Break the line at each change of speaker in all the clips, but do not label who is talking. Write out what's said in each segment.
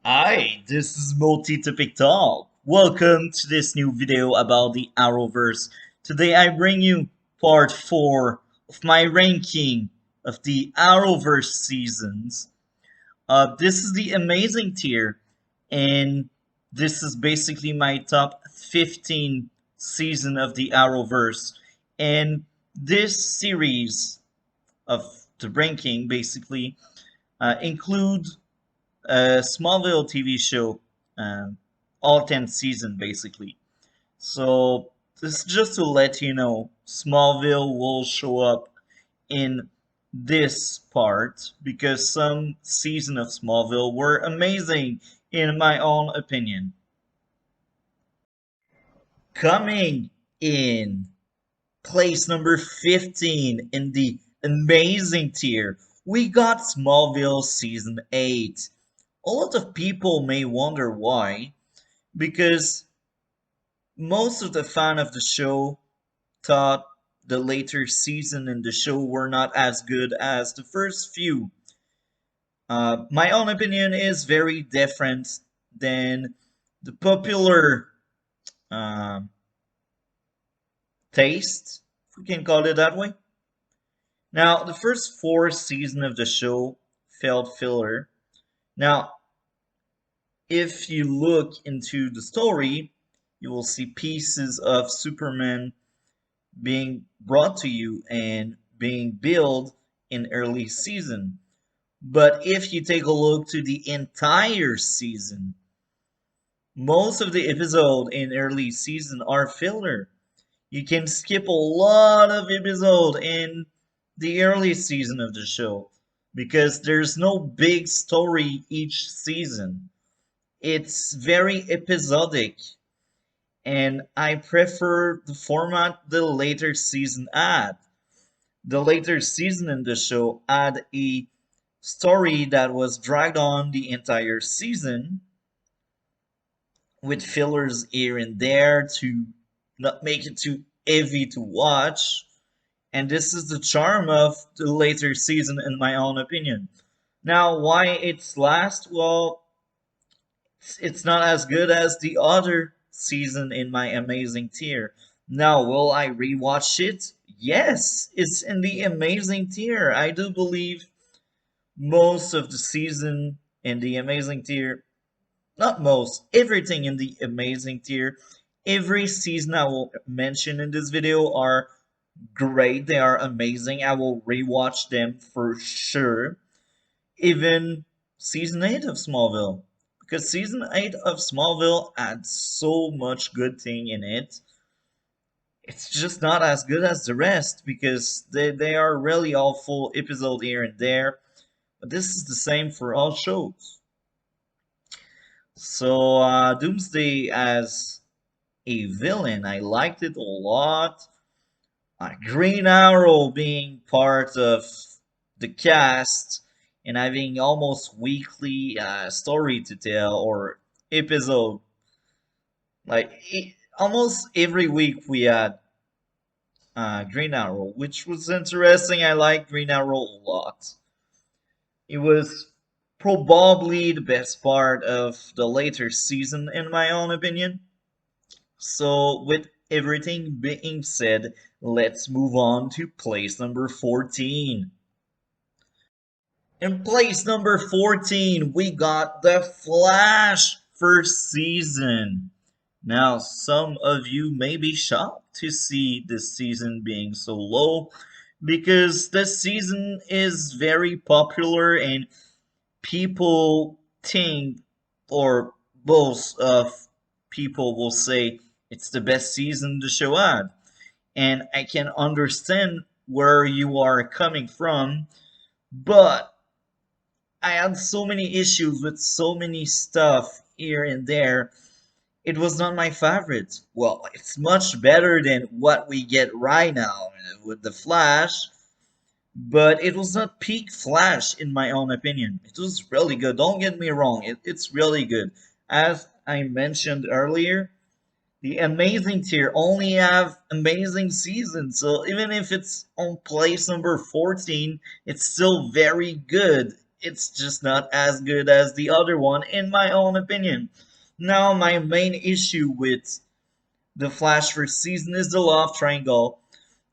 Hi, this is Multi-Topic Talk. Welcome to this new video about the Arrowverse. Today I bring you part 4 of my ranking of the Arrowverse seasons. This is the amazing tier, and this is basically my top 15 season of the Arrowverse. And this series of the ranking basically includes Smallville TV show, um, all 10 season basically. So this is just to let you know, Smallville will show up in this part because some season of Smallville were amazing in my own opinion. Coming in place number 15 in the amazing tier, we got Smallville season 8. A lot of people may wonder why, because most of the fan of the show thought the later season in the show were not as good as the first few. My own opinion is very different than the popular um taste, if we can call it that way. Now, the first four seasons of the show felt filler. Now, if you look into the story, you will see pieces of Superman being brought to you and being built in early season. But if you take a look to the entire season, most of the episode in early season are filler. You can skip a lot of episode in the early season of the show because there's no big story each season. It's very episodic, and I prefer the format the later season add. The later season in the show add a story that was dragged on the entire season with fillers here and there to not make it too heavy to watch. And this is the charm of the later season, in my own opinion. Now, why it's last? Well, it's not as good as the other season in my amazing tier. Now, will I rewatch it? Yes, it's in the amazing tier. I do believe most of the season in the amazing tier, not most, everything in the amazing tier, every season I will mention in this video are great. They are amazing. I will rewatch them for sure. Even season 8 of Smallville, because season 8 of Smallville had so much good thing in it. It's just not as good as the rest because they are really all full episode here and there. But this is the same for all shows. So Doomsday as a villain, I liked it a lot. Green Arrow being part of the cast and having almost weekly story to tell or episode. Like almost every week we had Green Arrow, which was interesting. I like Green Arrow a lot. It was probably the best part of the later season, in my own opinion. So, with everything being said, let's move on to place number 14. In place number 14, we got The Flash first season. Now, some of you may be shocked to see this season being so low because this season is very popular and people think, or most of people will say, it's the best season the show had. And I can understand where you are coming from, but I had so many issues with so many stuff here and there. It was not my favorite. Well, it's much better than what we get right now with the Flash, but it was not peak Flash in my own opinion. It was really good. Don't get me wrong, it's really good. As I mentioned earlier, the amazing tier only have amazing seasons, so even if it's on place number 14, it's still very good it's just not as good as the other one, in my own opinion. Now, my main issue with the Flash first season is the love triangle.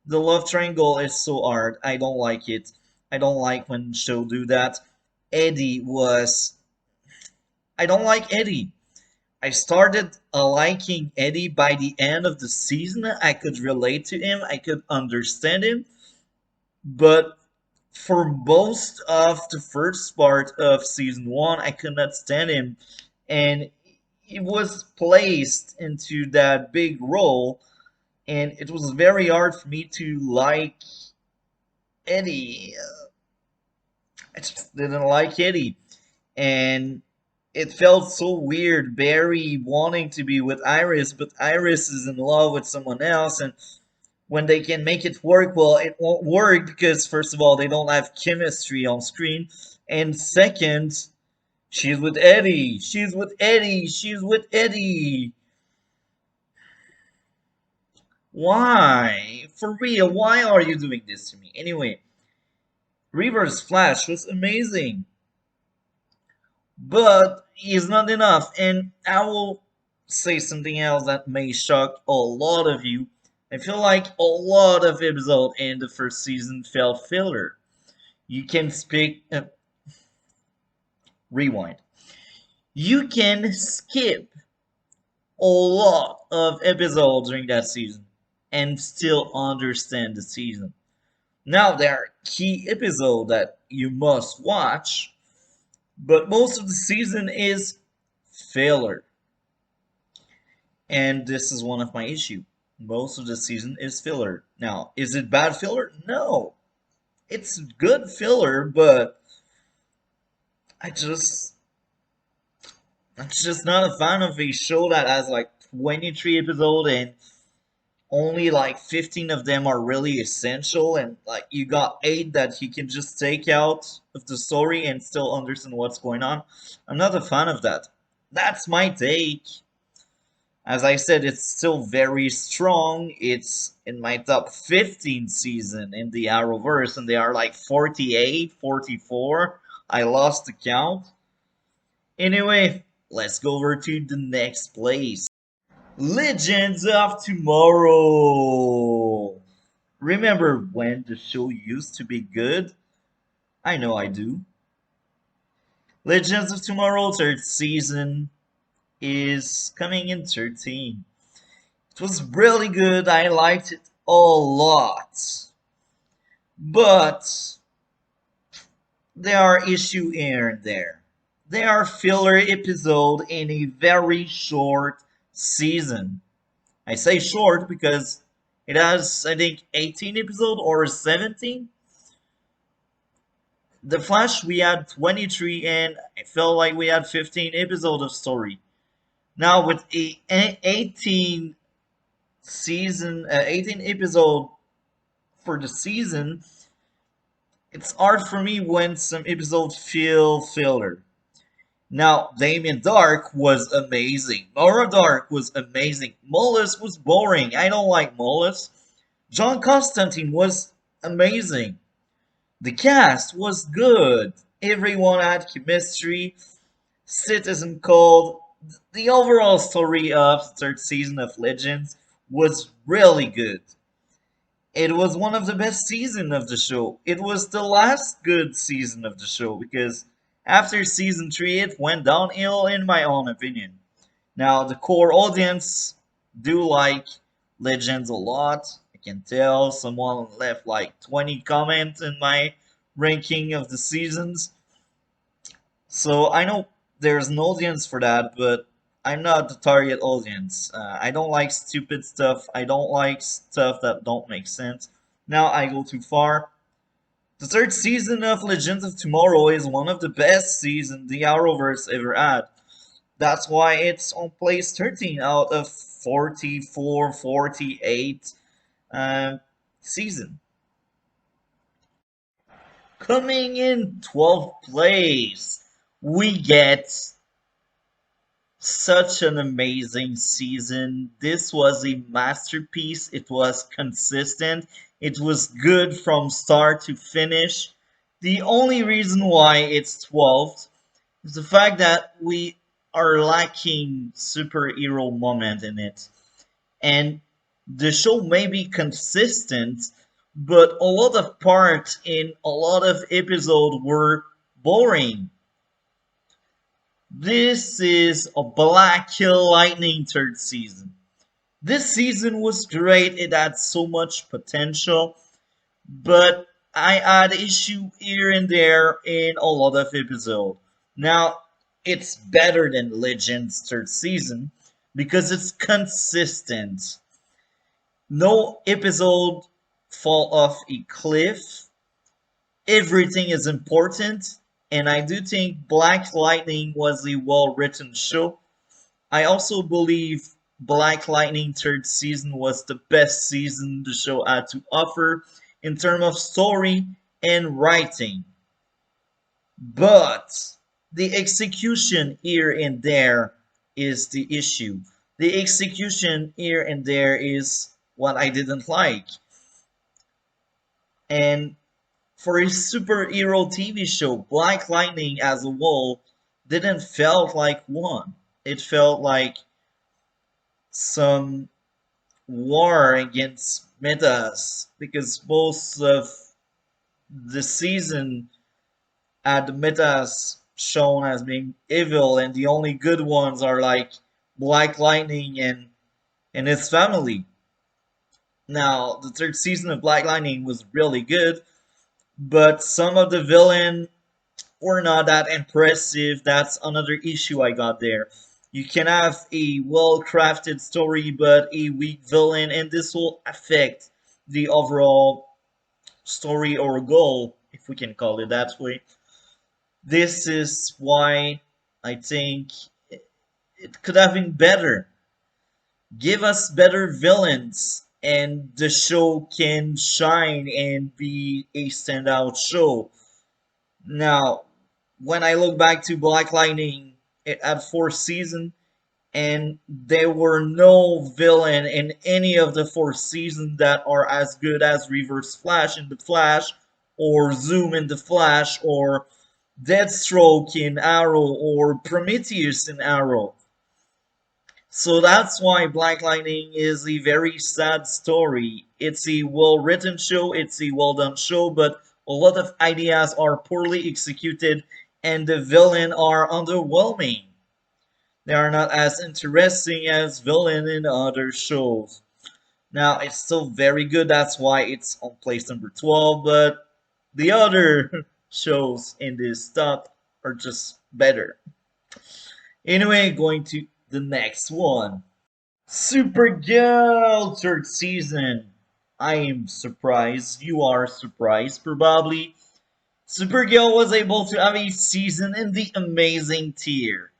The love triangle is so hard. I don't like it. I don't like when show do that. Eddie was. I don't like Eddie. I started liking Eddie by the end of the season. I could relate to him. I could understand him. But for most of the first part of season one, I could not stand him. And he was placed into that big role. And it was very hard for me to like Eddie. I just didn't like Eddie. And it felt so weird, Barry wanting to be with Iris, but Iris is in love with someone else, and when they can make it work, well, it won't work because, first of all, they don't have chemistry on screen, and second, she's with Eddie. She's with Eddie. She's with Eddie. Why? For real, why are you doing this to me? Anyway, Reverse Flash was amazing. But it's not enough. And I will say something else that may shock a lot of you. I feel like a lot of episodes in the first season felt filler. You can speak. Rewind. You can skip a lot of episodes during that season and still understand the season. Now, there are key episodes that you must watch, but most of the season is filler. And this is one of my issue. Most of the season is filler. Now, is it bad filler? No. It's good filler, but I just I'm just not a fan of a show that has like 23 episodes and only like 15 of them are really essential, and like you got 8 that you can just take out of the story and still understand what's going on. I'm not a fan of that. That's my take. As I said, it's still very strong. It's in my top 15 season in the arrowverse, and they are like 48, 44. I lost the count. Anyway, let's go over to the next place. Legends of Tomorrow. Remember when the show used to be good? I know I do. Legends of Tomorrow third season is coming in 13. It was really good. I liked it a lot. But there are issues here and there. There are filler episodes in a very short season. I say short because it has, I think, 18 episodes or 17. The Flash, we had 23, and I felt like we had 15 episodes of story. Now with a 18 season, 18 episode for the season, it's hard for me when some episodes feel filler. Now, Damien Dark was amazing. Nora Dark was amazing. Mullis was boring. I don't like Mullis. John Constantine was amazing. The cast was good. Everyone had chemistry. Citizen Code. The overall story of the third season of Legends was really good. It was one of the best seasons of the show. It was the last good season of the show because after season 3 it went downhill in my own opinion. Now the core audience do like Legends a lot. I can tell someone left like 20 comments in my ranking of the seasons. So I know there's an audience for that, but I'm not the target audience. I don't like stupid stuff. I don't like stuff that don't make sense. Now I go too far. The third season of Legends of Tomorrow is one of the best seasons the Arrowverse ever had. That's why it's on place 13 out of 44, 48 season. Coming in 12th place, we get such an amazing season. This was a masterpiece. It was consistent. It was good from start to finish. The only reason why it's 12th is the fact that we are lacking superhero moment in it. And the show may be consistent, but a lot of parts in a lot of episodes were boring. This is a Black Hill Lightning third season. This season was great, it had so much potential, but I had issue here and there in a lot of episodes. Now, it's better than Legends third season because it's consistent. No episode fall off a cliff. Everything is important, and I do think Black Lightning was a well-written show. I also believe Black Lightning third season was the best season the show had to offer in terms of story and writing. But the execution here and there is the issue. The execution here and there is what I didn't like. And for a superhero TV show, Black Lightning as a whole didn't felt like one. It felt like some war against metas because most of the season had the metas shown as being evil and the only good ones are like Black Lightning and his family. Now the third season of Black Lightning was really good, but some of the villain were not that impressive. That's another issue I got there. You can have a well-crafted story but a weak villain, and this will affect the overall story or goal, if we can call it that way. This is why I think it could have been better. Give us better villains, and the show can shine and be a standout show. Now, when I look back to Black Lightning, it had 4 seasons, and there were no villain in any of the 4 seasons that are as good as Reverse Flash in The Flash, or Zoom in The Flash, or Deathstroke in Arrow, or Prometheus in Arrow. So that's why Black Lightning is a very sad story. It's a well written show, it's a well done show, but a lot of ideas are poorly executed and the villain are underwhelming. They are not as interesting as villain in other shows. Now it's still very good, that's why it's on place number 12, but the other shows in this top are just better. Anyway, going to the next one. Supergirl third season. I am surprised. You are surprised, probably. Supergirl was able to have a season in the amazing tier.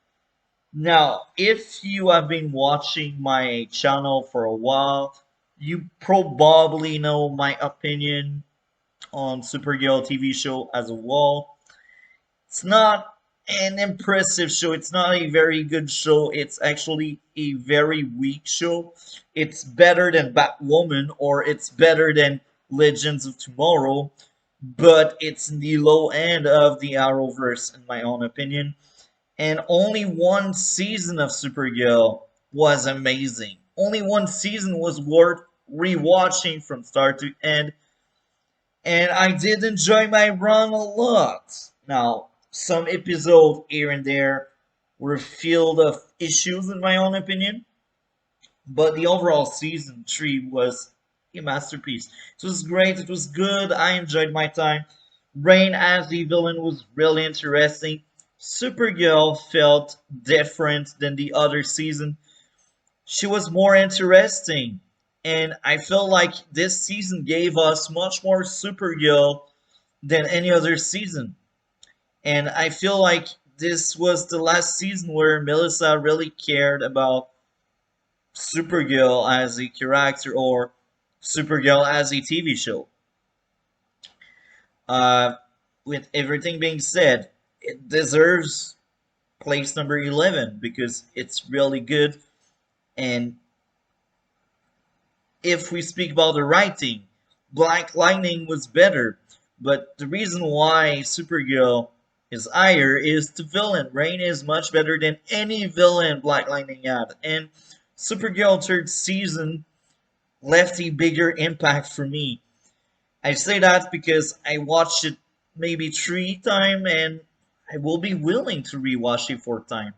Now, if you have been watching my channel for a while, you probably know my opinion on Supergirl TV show as a whole. It's not an impressive show. It's not a very good show. It's actually a very weak show. It's better than Batwoman or it's better than Legends of Tomorrow, but it's in the low end of the arrowverse in my own opinion. And only 1 season of Supergirl was amazing. Only 1 season was worth rewatching from start to end, and I did enjoy my run a lot. Now, some episodes here and there were filled of issues, in my own opinion, but the overall season 3 was a masterpiece. It was great, it was good, I enjoyed my time. Rain as the villain was really interesting. Supergirl felt different than the other season. She was more interesting, and I felt like this season gave us much more Supergirl than any other season. And I feel like this was the last season where Melissa really cared about Supergirl as a character or Supergirl as a TV show. Uh, with everything being said, it deserves place number 11 because it's really good. And if we speak about the writing, Black Lightning was better. But the reason why Supergirl is higher is the villain. Rain is much better than any villain Black Lightning had. And Supergirl third season left a bigger impact for me. I say that because I watched it maybe 3 times and I will be willing to rewatch it 4 times.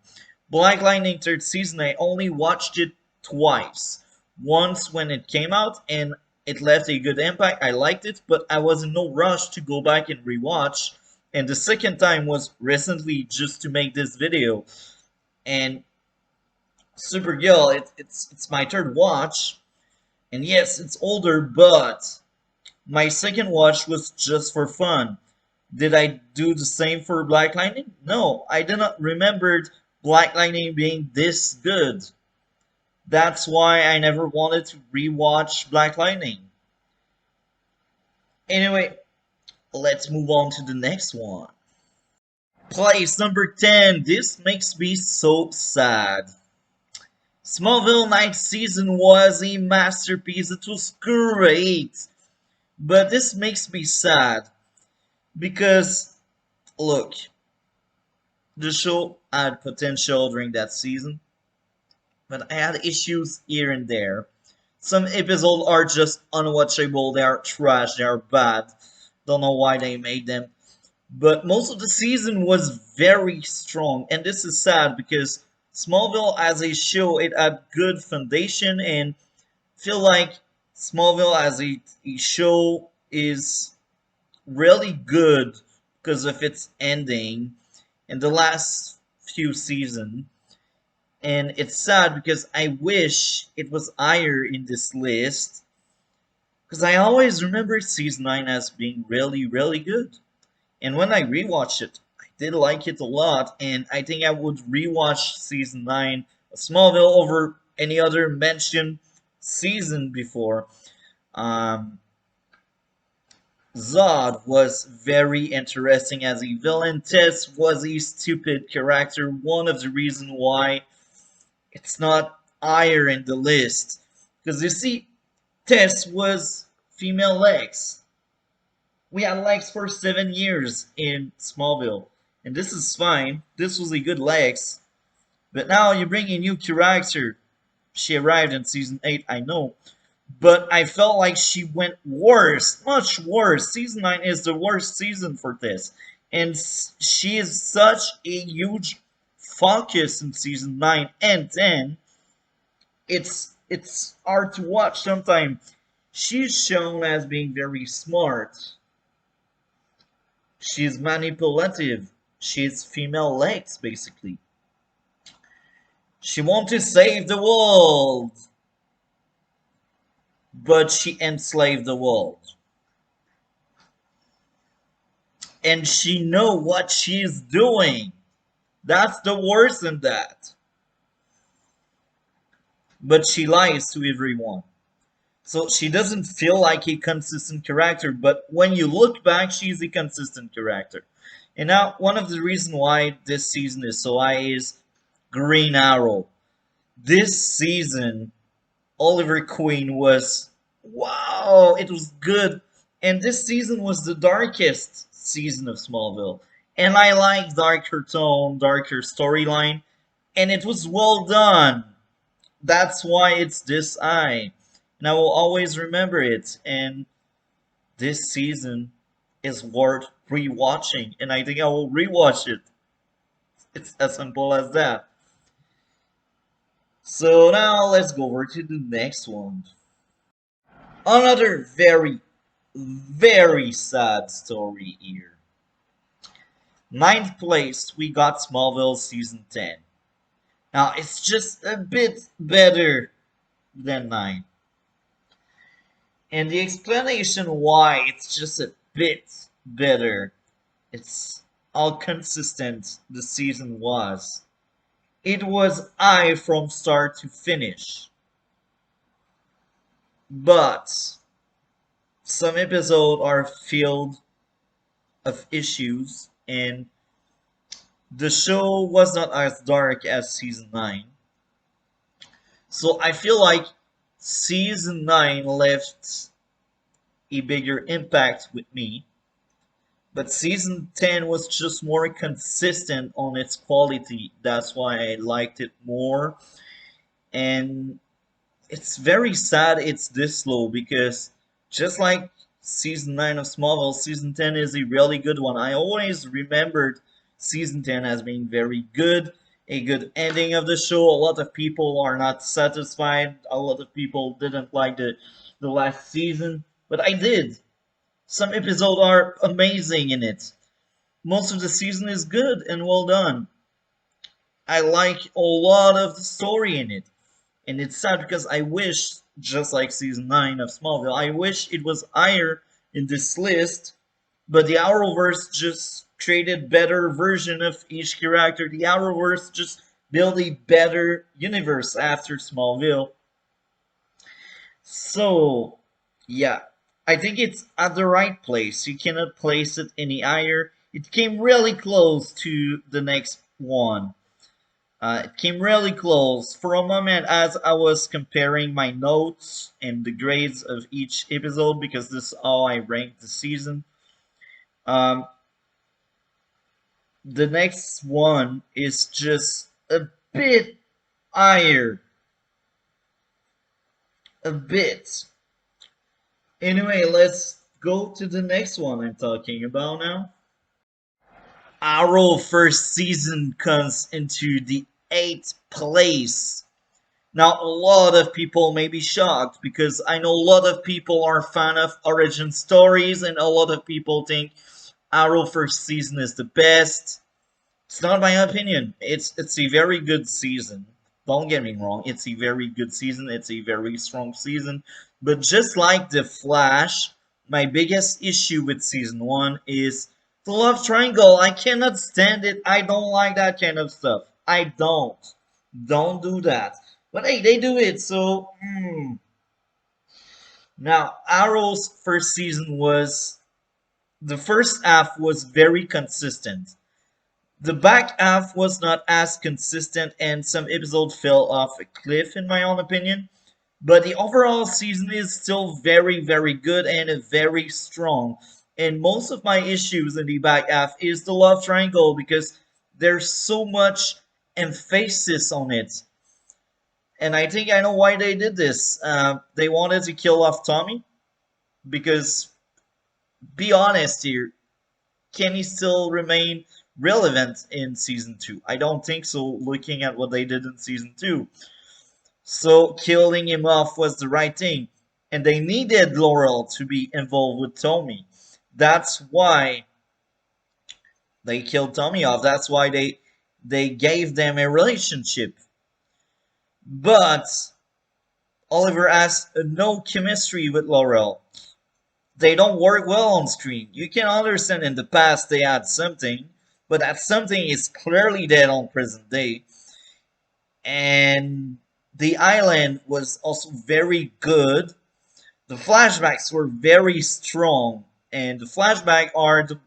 Black Lightning third season, I only watched it twice. Once when it came out and it left a good impact. I liked it, but I was in no rush to go back and rewatch. And the second time was recently just to make this video. And Supergirl, it's my third watch. And yes, it's older, but my second watch was just for fun. Did I do the same for Black Lightning? No, I did not remember Black Lightning being this good. That's why I never wanted to rewatch Black Lightning. Anyway, let's move on to the next one. Place number 10. This makes me so sad. Smallville ninth season was a masterpiece. It was great. But this makes me sad. Because, look, the show had potential during that season. But I had issues here and there. Some episodes are just unwatchable. They are trash. They are bad. Don't know why they made them. But most of the season was very strong. And this is sad because Smallville as a show, it had good foundation. And I feel like Smallville as a show is really good because of its ending in the last few seasons. And it's sad because I wish it was higher in this list. Because I always remember season 9 as being really, really good. And when I rewatched it, I did like it a lot. And I think I would rewatch season 9 of Smallville over any other mentioned season before. Zod was very interesting as a villain. Tess was a stupid character. One of the reasons why it's not higher in the list. Because you see, Tess was female Lex. We had Lex for 7 years in Smallville. And this is fine. This was a good Lex. But now you bring a new character. She arrived in season 8, I know. But I felt like she went worse. Much worse. Season 9 is the worst season for Tess. And she is such a huge focus in season 9 and 10. It's hard to watch sometimes. She's shown as being very smart. She's manipulative. She's female Lex, basically. She wants to save the world. But she enslaved the world. And she know what she's doing. That's the worst in that. But she lies to everyone. So she doesn't feel like a consistent character, but when you look back, she's a consistent character. And now, one of the reasons why this season is so high is Green Arrow. This season, Oliver Queen was, wow, it was good. And this season was the darkest season of Smallville. And I like darker tone, darker storyline, and it was well done. That's why it's this high. And I will always remember it. And this season is worth rewatching. And I think I will rewatch it. It's as simple as that. So now let's go over to the next one. Another very, very sad story here. Ninth place, we got Smallville Season 10. Now, it's just a bit better than 9. And the explanation why it's just a bit better, it's how consistent the season was. It was high from start to finish. But some episodes are filled of issues and the show was not as dark as season 9. So I feel like season 9 left a bigger impact with me. But season 10 was just more consistent on its quality. That's why I liked it more. And it's very sad it's this slow because just like season 9 of Smallville, season 10 is a really good one. I always remembered season 10 as being very good, a good ending of the show. A lot of people are not satisfied. A lot of people didn't like the last season, but I did. Some episodes are amazing in it. Most of the season is good and well done. I like a lot of the story in it. And it's sad because I wish, just like season 9 of Smallville, I wish it was higher in this list, but the Arrowverse just created better version of each character. The Arrowverse just built a better universe after Smallville. So, yeah, I think it's at the right place. You cannot place it any higher. It came really close to the next one. It came really close. For a moment, as I was comparing my notes and the grades of each episode, because this is how I ranked the season, um, the next one is just a bit higher. A bit. Anyway, let's go to the next one I'm talking about now. Arrow first season comes into the 8th place. Now, a lot of people may be shocked because I know a lot of people are fan of origin stories and a lot of people think Arrow first season is the best. It's not my opinion. It's a very good season. Don't get me wrong. It's a very good season. It's a very strong season. But just like The Flash, my biggest issue with season 1 is the love triangle. I cannot stand it. I don't like that kind of stuff. I don't. Don't do that. But hey, they do it, so now Arrow's first season was the first half was very consistent. The back half was not as consistent and some episodes fell off a cliff in my own opinion. But the overall season is still very, very good and very strong. And most of my issues in the back half is the love triangle because there's so much emphasis on it. And I think I know why they did this. They wanted to kill off Tommy because, be honest here, can he still remain relevant in season 2? I don't think so, looking at what they did in season 2. So killing him off was the right thing. And they needed Laurel to be involved with Tommy. That's why they killed Tommy off. That's why they gave them a relationship. But Oliver has no chemistry with Laurel. They don't work well on screen. You can understand in the past they had something, but that something is clearly dead on present day. And the island was also very good. The flashbacks were very strong, and the flashbacks are the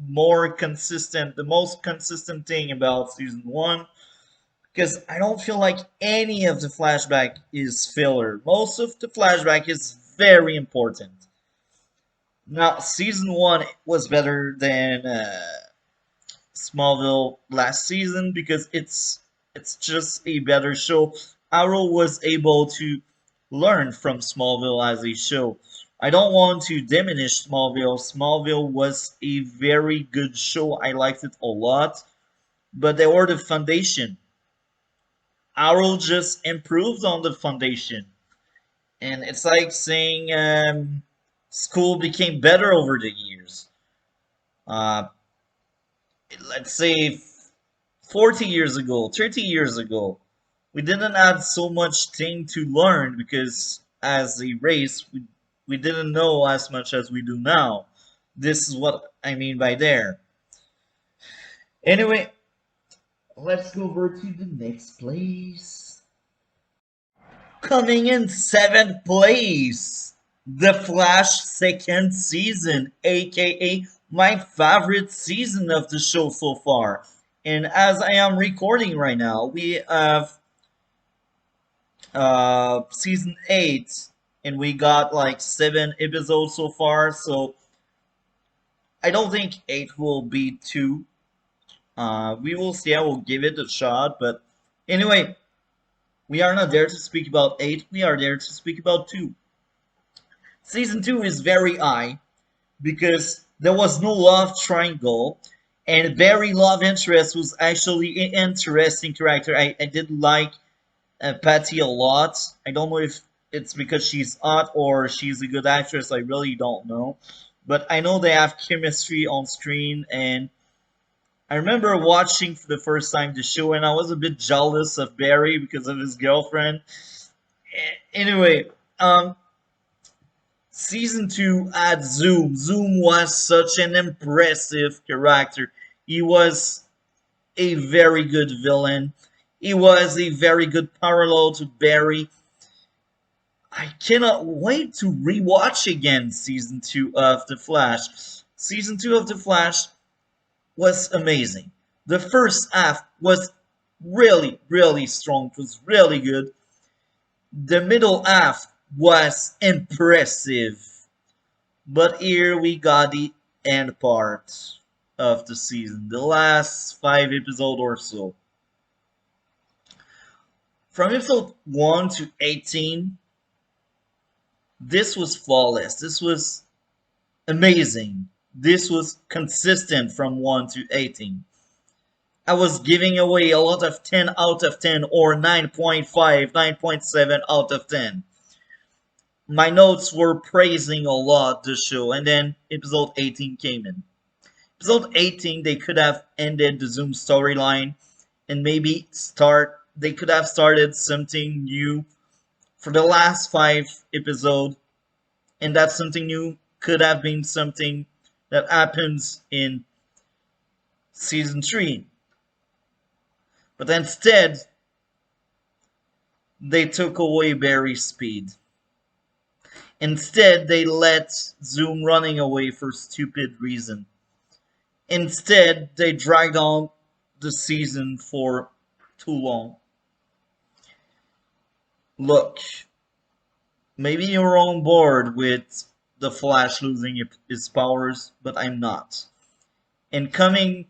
most consistent thing about season 1 because I don't feel like any of the flashback is filler. Most of the flashback is very important. Now, season 1 was better than Smallville last season because it's just a better show. Arrow was able to learn from Smallville as a show. I don't want to diminish Smallville. Smallville was a very good show. I liked it a lot, but they were the foundation. Arrow just improved on the foundation, and it's like saying school became better over the years. Uh, let's say 40 years ago, 30 years ago, we didn't have so much thing to learn because as a race, we didn't know as much as we do now. This is what I mean by there. Anyway, let's go over to the next place. Coming in 7th place, The Flash second season, aka my favorite season of the show so far. And as I am recording right now, we have season 8 and we got like 7 episodes so far. So I don't think 8 will be 2. We will see. I will give it a shot. But anyway, we are not there to speak about 8. We are there to speak about 2. Season 2 is very high because there was no love triangle, and Barry love interest was actually an interesting character. I did like Patty a lot. I don't know if it's because she's hot or she's a good actress. I really don't know, but I know they have chemistry on screen. And I remember watching for the first time the show, and I was a bit jealous of Barry because of his girlfriend. Anyway, season 2 at Zoom. Zoom was such an impressive character. He was a very good villain. He was a very good parallel to Barry. I cannot wait to rewatch again season 2 of The Flash. Season 2 of The Flash was amazing. The first half was really, really strong. It was really good. The middle half was impressive. But here we got the end part of the season, the last 5 episodes or so. From episode 1 to 18, this was flawless. This was amazing. This was consistent from 1 to 18. I was giving away a lot of 10 out of 10 or 9.5, 9.7 out of 10. My notes were praising a lot the show, and then episode 18 came in. Episode 18, they could have ended the Zoom storyline and maybe they could have started something new for the last 5 episodes, and that something new could have been something that happens in season 3. But instead, they took away Barry's speed. Instead, they let Zoom running away for stupid reason. Instead, they dragged on the season for too long. Look, maybe you're on board with the Flash losing his powers, but I'm not. And coming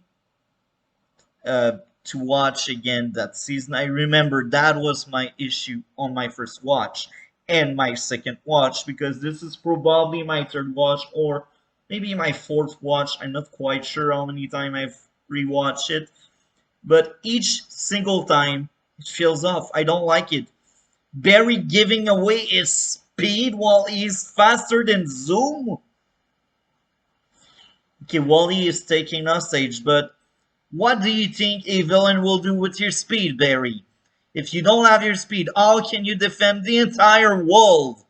to watch again that season, I remember that was my issue on my first watch and my second watch, because this is probably my third watch or maybe my fourth watch. I'm not quite sure how many times I've rewatched it, but each single time it feels off. I don't like it. Barry giving away his speed while he's faster than Zoom. Okay, Wally is taking hostage, but what do you think a villain will do with your speed, Barry? If you don't have your speed, how can you defend the entire world?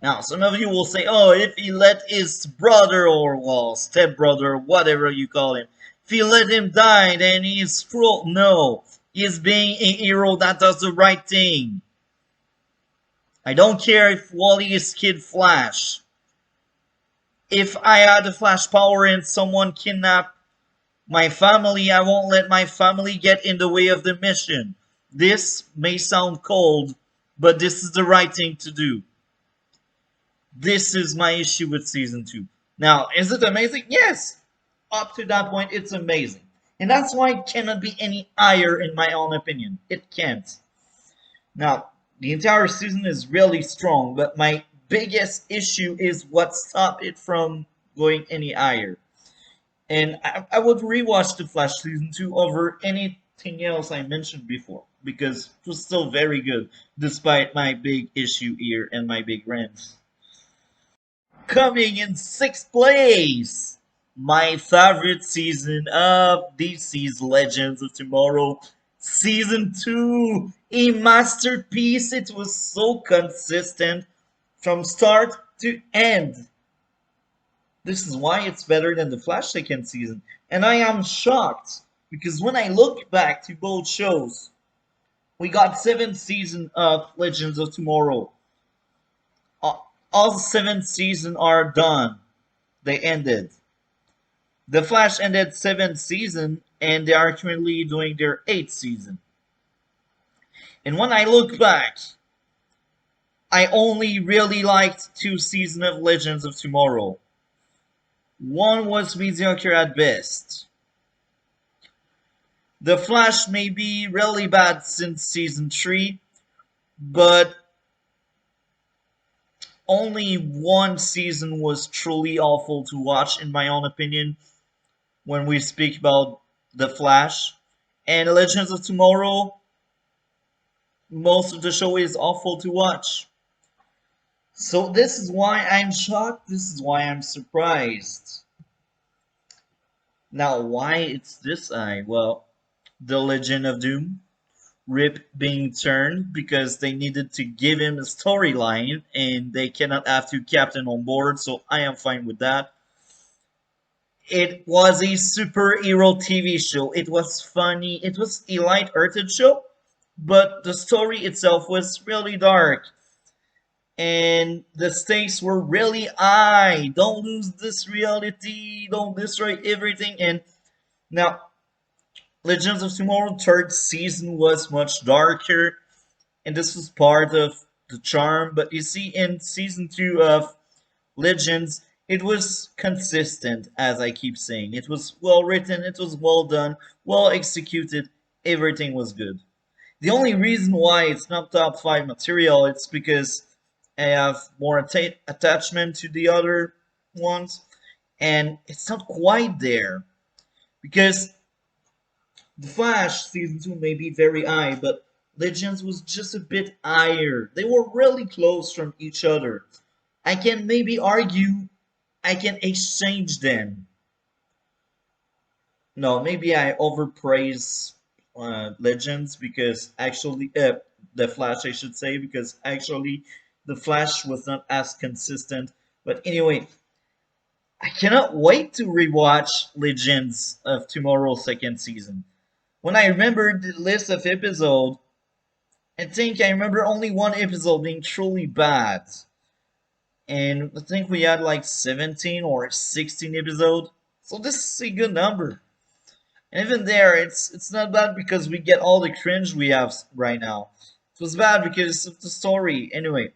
Now, some of you will say, oh, if he let his brother or, well, stepbrother, whatever you call him, if he let him die, then he's cruel. No, he's being a hero that does the right thing. I don't care if Wally is Kid Flash. If I had the Flash power and someone kidnapped my family, I won't let my family get in the way of the mission. This may sound cold, but this is the right thing to do. This is my issue with season 2. Now, is it amazing? Yes! Up to that point, it's amazing. And that's why it cannot be any higher in my own opinion. It can't. Now, the entire season is really strong, but my biggest issue is what stopped it from going any higher. And I would rewatch The Flash Season 2 over anything else I mentioned before, because it was still very good, despite my big issue here and my big rants. Coming in 6th place, my favorite season of DC's Legends of Tomorrow, Season 2, a masterpiece. It was so consistent from start to end. This is why it's better than the Flash second season. And I am shocked, because when I look back to both shows, we got 7th season of Legends of Tomorrow. All 7 seasons are done. They ended. The Flash ended 7th season, and they are currently doing their 8th season. And when I look back, I only really liked 2 seasons of Legends of Tomorrow. One was mediocre at best. The Flash may be really bad since season 3, but only one season was truly awful to watch, in my own opinion, when we speak about The Flash. And Legends of Tomorrow, most of the show is awful to watch. So this is why I'm shocked, this is why I'm surprised. Now, why it's this eye? Well, The Legend of Doom, Rip being turned because they needed to give him a storyline and they cannot have two captain on board, so I am fine with that. It was a superhero TV show. It was funny. It was a light-hearted show, but the story itself was really dark and the stakes were really high. Don't lose this reality. Don't destroy everything. And now, Legends of Tomorrow third season was much darker, and this was part of the charm. But you see, in season 2 of Legends, it was consistent, as I keep saying. It was well written, it was well done, well executed, everything was good. The only reason why it's not top 5 material, it's because I have more attachment to the other ones, and it's not quite there. Because The Flash season 2 may be very high, but Legends was just a bit higher. They were really close from each other. I can maybe argue I can exchange them. No, maybe I overpraise Legends because actually, the Flash, I should say, because actually the Flash was not as consistent. But anyway, I cannot wait to rewatch Legends of Tomorrow's second season. When I remember the list of episodes, I think I remember only one episode being truly bad. And I think we had like 17 or 16 episodes. So this is a good number. And even there, it's not bad because we get all the cringe we have right now. It was bad because of the story. Anyway,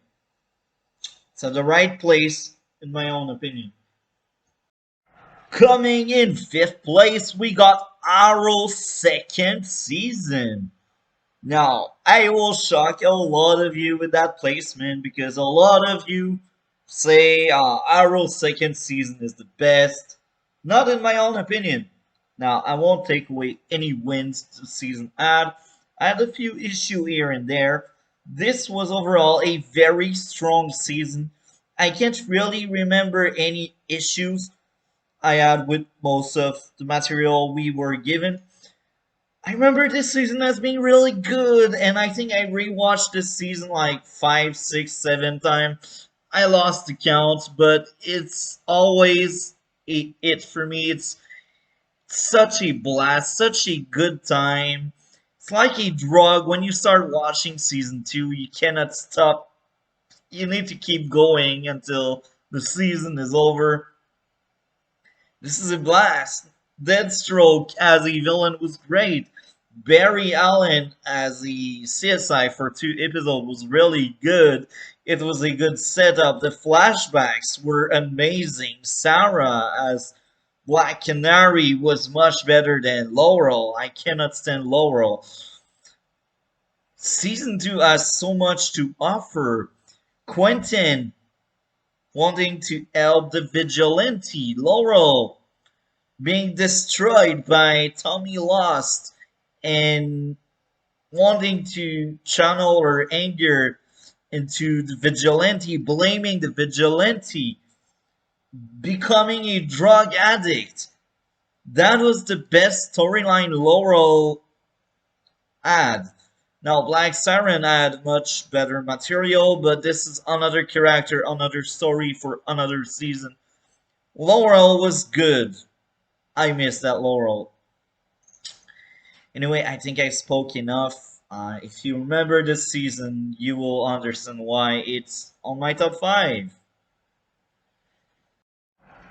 it's at the right place, in my own opinion. Coming in fifth place, we got Arrow's second season. Now, I will shock a lot of you with that placement because a lot of you say Arrow's second season is the best. Not in my own opinion. Now, I won't take away any wins the season had. I had a few issues here and there. This was overall a very strong season. I can't really remember any issues I had with most of the material we were given. I remember this season as being really good, and I think I rewatched this season like 5, 6, 7 times. I lost the count, but it's always it for me. It's such a blast, such a good time. It's like a drug. When you start watching season 2, you cannot stop. You need to keep going until the season is over. This is a blast. Deathstroke as a villain was great. Barry Allen as the CSI for 2 episodes was really good. It was a good setup. The flashbacks were amazing. Sarah as Black Canary was much better than Laurel. I cannot stand Laurel. Season 2 has so much to offer. Quentin wanting to help the vigilante. Laurel being destroyed by Tommy Lost and wanting to channel her anger into the vigilante, blaming the vigilante, becoming a drug addict. That was the best storyline Laurel had. Now, Black Siren had much better material, but this is another character, another story for another season. Laurel was good. I miss that Laurel. Anyway, I think I spoke enough. If you remember this season, you will understand why it's on my top 5.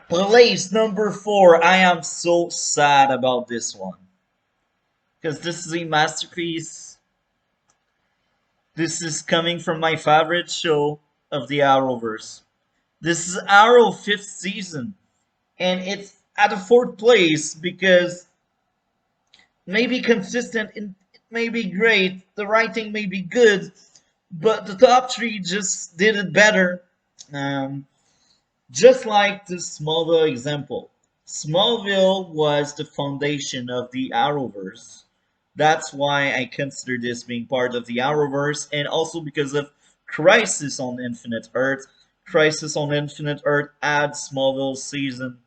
Place number 4. I am so sad about this one. Because this is a masterpiece. This is coming from my favorite show of the Arrowverse. This is Arrow 5th season. and it's at the fourth place because maybe consistent, it may be great, the writing may be good, but the top three just did it better. Um, just like the Smallville example. Smallville was the foundation of the arrowverse. That's why I consider this being part of the arrowverse, and also because of Crisis on Infinite Earth. Crisis on Infinite Earth adds Smallville season.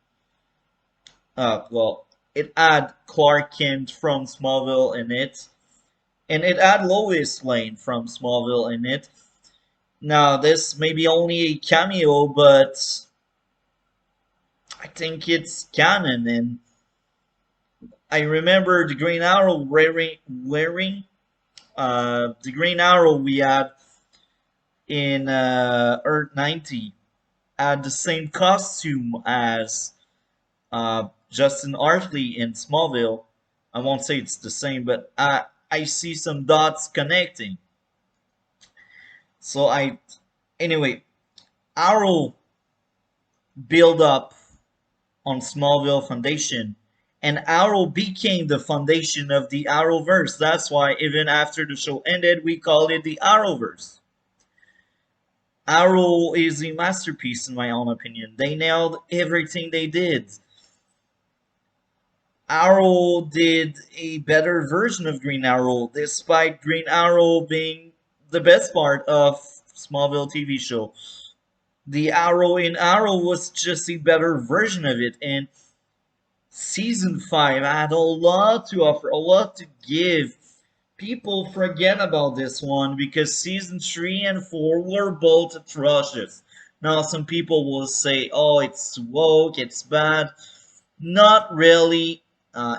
Well, it had Clark Kent from Smallville in it, and it had Lois Lane from Smallville in it. Now, this may be only a cameo, but I think it's canon, and I remember the Green Arrow wearing the Green Arrow we had in Earth 90 had the same costume as Justin Hartley in Smallville. I won't say it's the same, but I see some dots connecting. So anyway, Arrow build up on Smallville Foundation, and Arrow became the foundation of the Arrowverse. That's why even after the show ended, we called it the Arrowverse. Arrow is a masterpiece in my own opinion. They nailed everything they did. Arrow did a better version of Green Arrow, despite Green Arrow being the best part of Smallville TV show. The Arrow in Arrow was just a better version of it, and season 5 had a lot to offer, a lot to give. People forget about this one because season 3 and 4 were both atrocious. Now, some people will say, oh, it's woke, it's bad. Not really.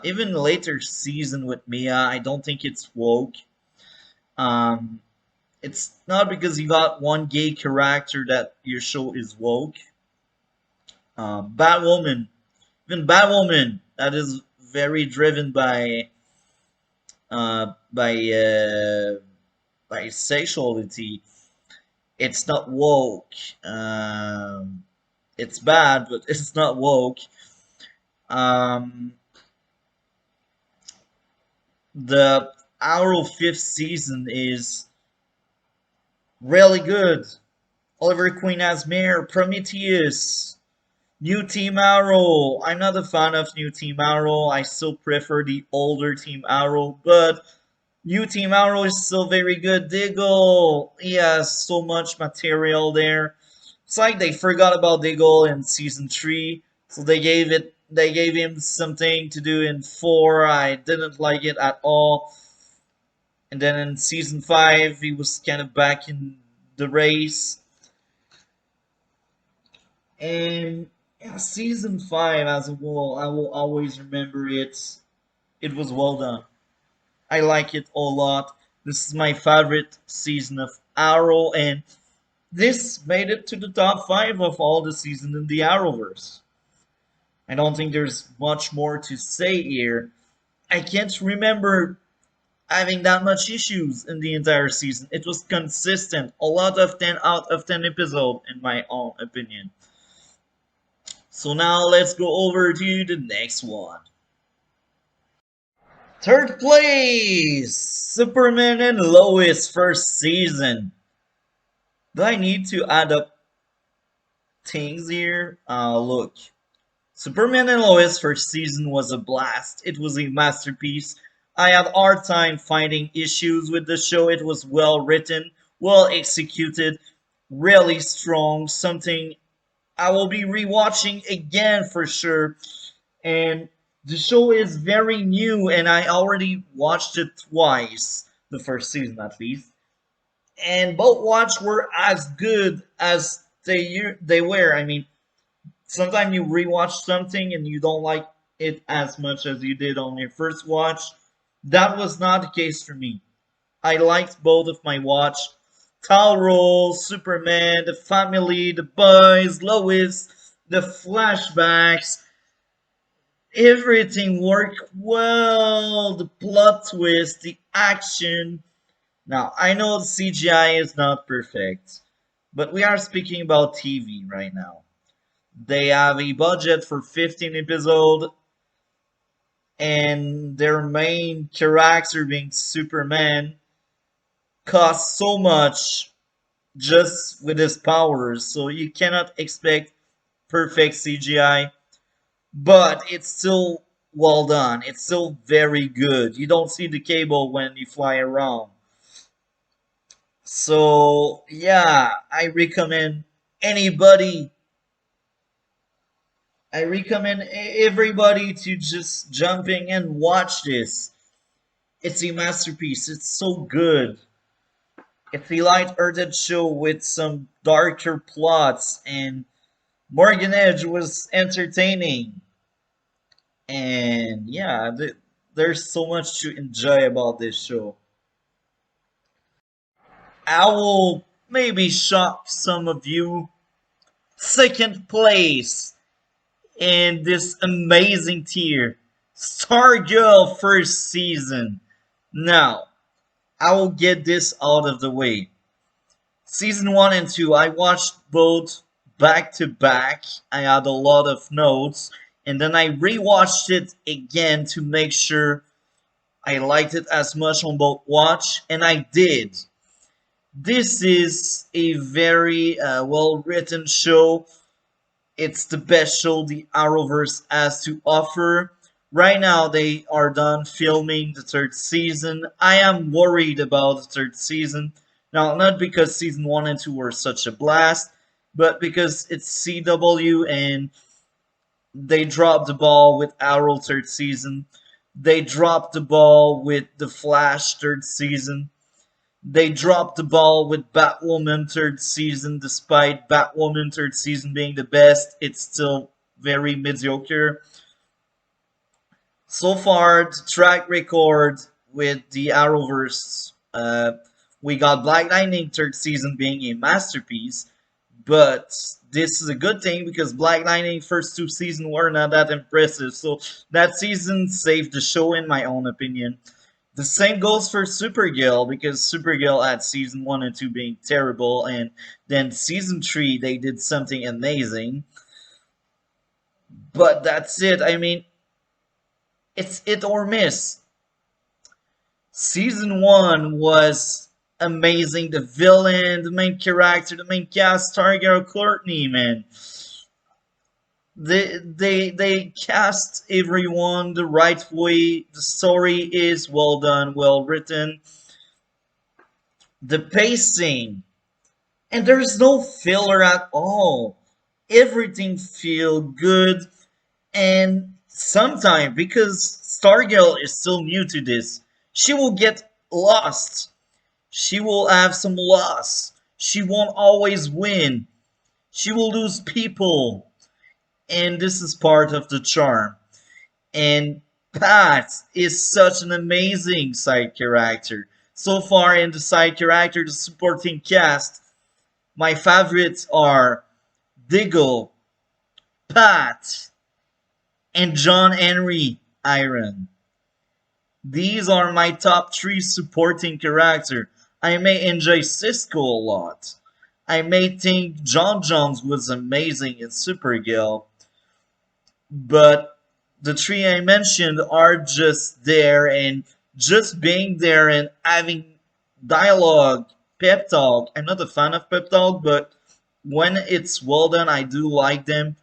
Even later season with Mia, I don't think it's woke. Um, it's not because you got one gay character that your show is woke. Batwoman, even Batwoman, that is very driven by uh, by uh, by sexuality. It's not woke. It's bad, but it's not woke. Um, the Arrow fifth season is really good. Oliver Queen as Mayor, Prometheus, New Team Arrow. I'm not a fan of New Team Arrow. I still prefer the older Team Arrow, but New Team Arrow is still very good. Diggle, he has so much material there. It's like they forgot about Diggle in season 3, so they gave him something to do in 4. I didn't like it at all. And then in season 5, he was kind of back in the race. And yeah, season 5 as a whole, I will always remember it. It was well done. I like it a lot. This is my favorite season of Arrow, and this made it to the top 5 of all the seasons in the Arrowverse. I don't think there's much more to say here. I can't remember having that much issues in the entire season. It was consistent. A lot of 10 out of 10 episode in my own opinion. So now let's go over to the next one. Third place! Superman and Lois first season. Do I need to add up things here? Look. Superman and Lois first season was a blast. It was a masterpiece. I had a hard time finding issues with the show. It was well written, well executed, really strong. Something I will be rewatching again for sure. And the show is very new, and I already watched it twice, the first season at least. And both watch were as good as they were. I mean, sometimes you rewatch something and you don't like it as much as you did on your first watch. That was not the case for me. I liked both of my watch. Taural, Superman, the family, the boys, Lois, the flashbacks, everything worked well. The plot twist, the action. Now, I know the CGI is not perfect, but we are speaking about TV right now. They have a budget for 15 episodes, and their main character being Superman costs so much just with his powers, so you cannot expect perfect CGI, but it's still well done. It's still very good. You don't see the cable when you fly around. So, yeah, anybody I recommend everybody to just jump in and watch this. It's a masterpiece. It's so good. It's a light-hearted show with some darker plots, and Morgan Edge was entertaining. And yeah, there's so much to enjoy about this show. I will maybe shock some of you. Second place in this amazing tier, Stargirl first season. Now, I will get this out of the way. Season 1 and 2, I watched both back to back. I had a lot of notes, and then I rewatched it again to make sure I liked it as much on both watch, and I did. This is a very well written show. It's the best show the Arrowverse has to offer. Right now, they are done filming the third season. I am worried about the third season. Now, not because season 1 and 2 were such a blast, but because it's CW and they dropped the ball with Arrow third season. They dropped the ball with The Flash third season. They dropped the ball with Batwoman third season. Despite Batwoman third season being the best, it's still very mediocre. So far, the track record with the Arrowverse, we got Black Lightning third season being a masterpiece, but this is a good thing because Black Lightning first two seasons were not that impressive, so that season saved the show in my own opinion. The same goes for Supergirl because Supergirl had season 1 and 2 being terrible, and then season 3 they did something amazing. But that's it. I mean, it's it or miss. Season 1 was amazing. The villain, the main character, the main cast, Stargirl Courtney, man. They cast everyone the right way. The story is well done, well written. The pacing, and there is no filler at all. Everything feel good, and sometimes because Stargirl is still new to this, she will get lost. She will have some loss. She won't always win. She will lose people, and this is part of the charm. And Pat is such an amazing side character. So far in the side character, the supporting cast, my favorites are Diggle, Pat, and John Henry Iron. These are my top 3 supporting characters. I may enjoy Cisco a lot. I may think John Jones was amazing in Supergirl, but the 3 I mentioned are just there, and just being there and having dialogue, pep talk. I'm not a fan of pep talk, but when it's well done, I do like them.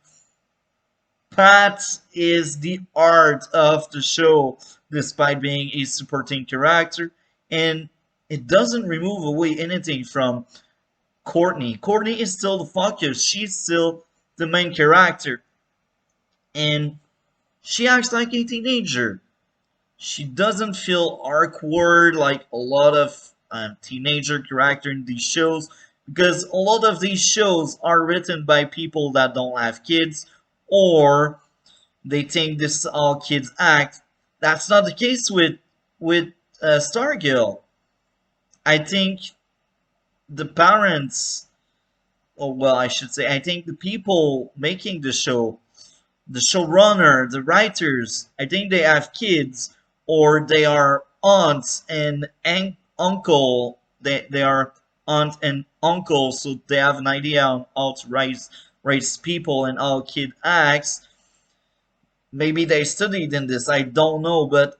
Pat is the art of the show, despite being a supporting character, and it doesn't remove away anything from Courtney. Courtney is still the focus. She's still the main character, and she acts like a teenager. She doesn't feel awkward like a lot of teenager character in these shows, because a lot of these shows are written by people that don't have kids, or they think this is how kids act. That's not the case with Stargirl. I think the parents, or well, I should say, I think the people making the showrunner, the writers, I think they have kids, or they are aunts and uncle. They are aunt and uncle, so they have an idea on how to raise raise people and how kid acts. Maybe they studied in this, I don't know, but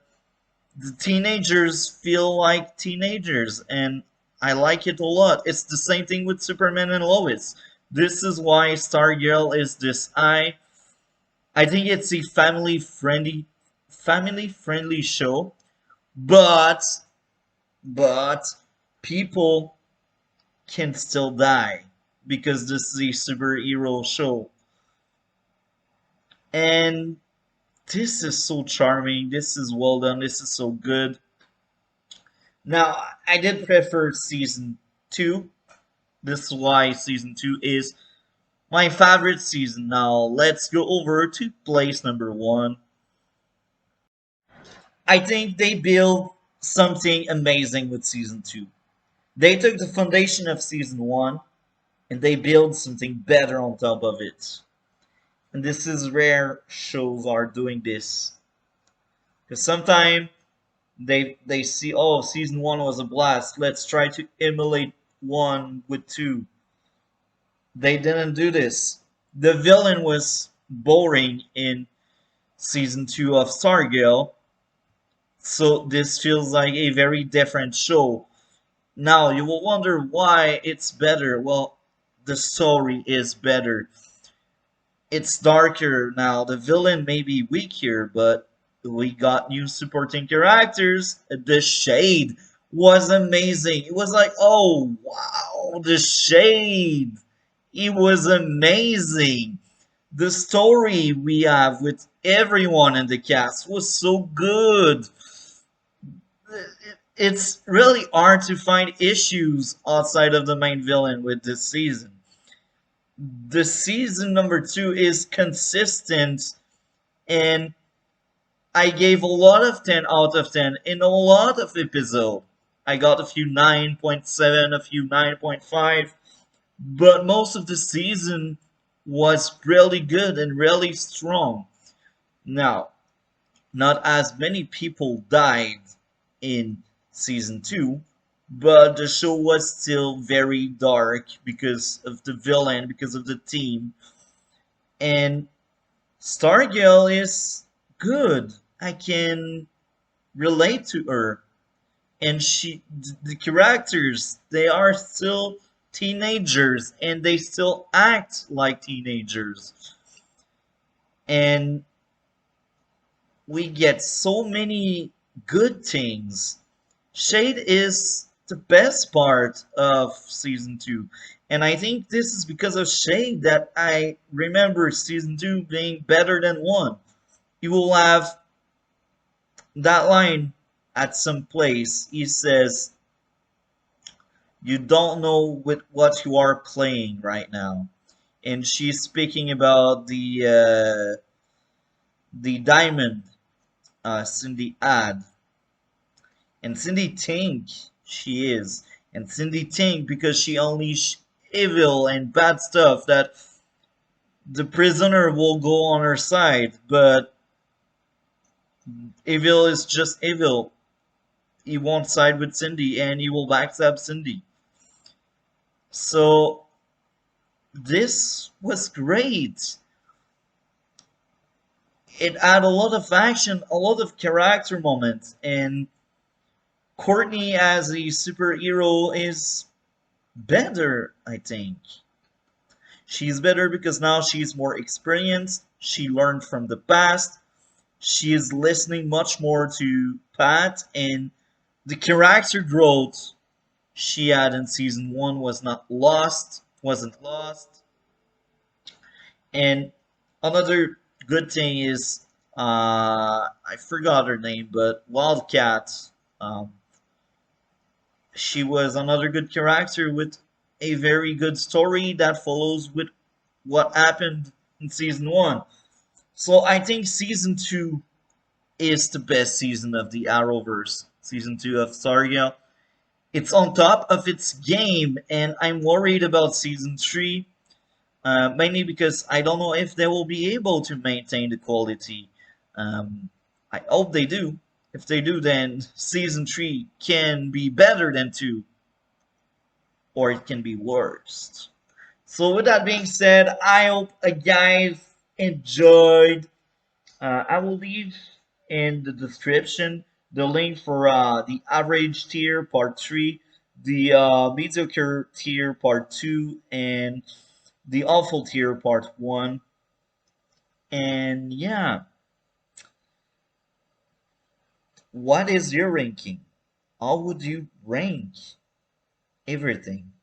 the teenagers feel like teenagers, and I like it a lot. It's the same thing with Superman and Lois. This is why Stargirl is this I think it's a family friendly show, but but people can still die because this is a superhero show. And this is so charming, this is well done, this is so good. Now, I did prefer season 2. This is why season 2 is my favorite season. Now, let's go over to place number 1. I think they built something amazing with season 2. They took the foundation of season 1 and they build something better on top of it. And this is rare shows are doing this. Because sometimes they see, oh, season 1 was a blast, let's try to emulate 1 with 2. They didn't do this. The villain was boring in season 2 of Stargirl, so this feels like a very different show. Now, you will wonder why it's better. Well, the story is better. It's darker now. The villain may be weaker, but we got new supporting characters. The Shade was amazing. It was like, oh, wow, the Shade. It was amazing. The story we have with everyone in the cast was so good. It's really hard to find issues outside of the main villain with this season. The season number 2 is consistent, and I gave a lot of 10 out of 10 in a lot of episodes. I got a few 9.7, a few 9.5, but most of the season was really good and really strong. Now, not as many people died in season 2, but the show was still very dark because of the villain, because of the team. And Stargirl is good. I can relate to her. And the characters, they are still teenagers and they still act like teenagers. And we get so many good things. Shade is the best part of season 2. And I think this is because of Shade that I remember season 2 being better than 1. You will have that line at some place. He says, you don't know with what you are playing right now. And she's speaking about the diamond Cindy ad. And Cindy think she is. And Cindy think because she unleash evil and bad stuff that the prisoner will go on her side. But evil is just evil. He won't side with Cindy and he will backstab Cindy. So this was great. It had a lot of action, a lot of character moments, and Courtney as a superhero is better, I think. She's better because now she's more experienced, she learned from the past, she is listening much more to Pat, and the character growth she had in season 1 wasn't lost. And another good thing is, I forgot her name, but Wildcat, um, she was another good character with a very good story that follows with what happened in season 1. So I think season 2 is the best season of the Arrowverse. Season 2 of Stargirl. It's on top of its game, and I'm worried about season 3, mainly because I don't know if they will be able to maintain the quality. I hope they do. If they do, then season 3 can be better than 2, or it can be worse. So with that being said, I hope guys enjoyed. I will leave in the description the link for the average tier part 3, the mediocre tier part 2, and the awful tier part 1. And yeah, what is your ranking? How would you rank everything?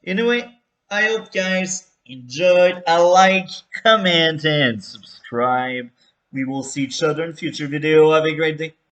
Anyway, I hope guys enjoyed. A like, comment, and subscribe. We will see each other in future video. Have a great day.